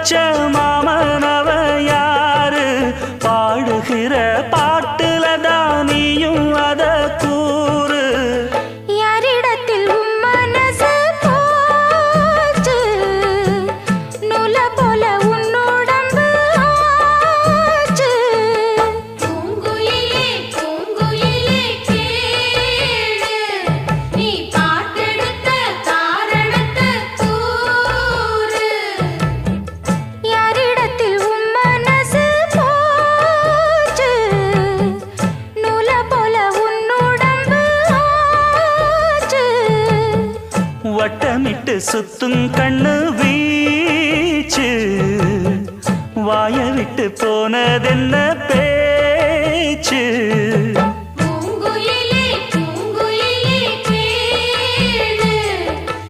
வச்ச மாமனவ யாரு பாடுகிற பாட்டுல தானியும் அத கூறு யாரிடத்தில் உன் மனசு போச்சு நூல போல உன் உடம்பு ஆச்சு பூங்குயிலே பூங்குயிலே கேளு நீ பாட்டெடுத்த காரணத்தை கூறு யாரிடத்தில் உன் மனசு போச்சு நூல போல உன் உடம்பு ஆச்சு வட்டமிட்டு சுத்தும் கண்ணு வீச்சு வாய விட்டு போனதென்ன பேச்சு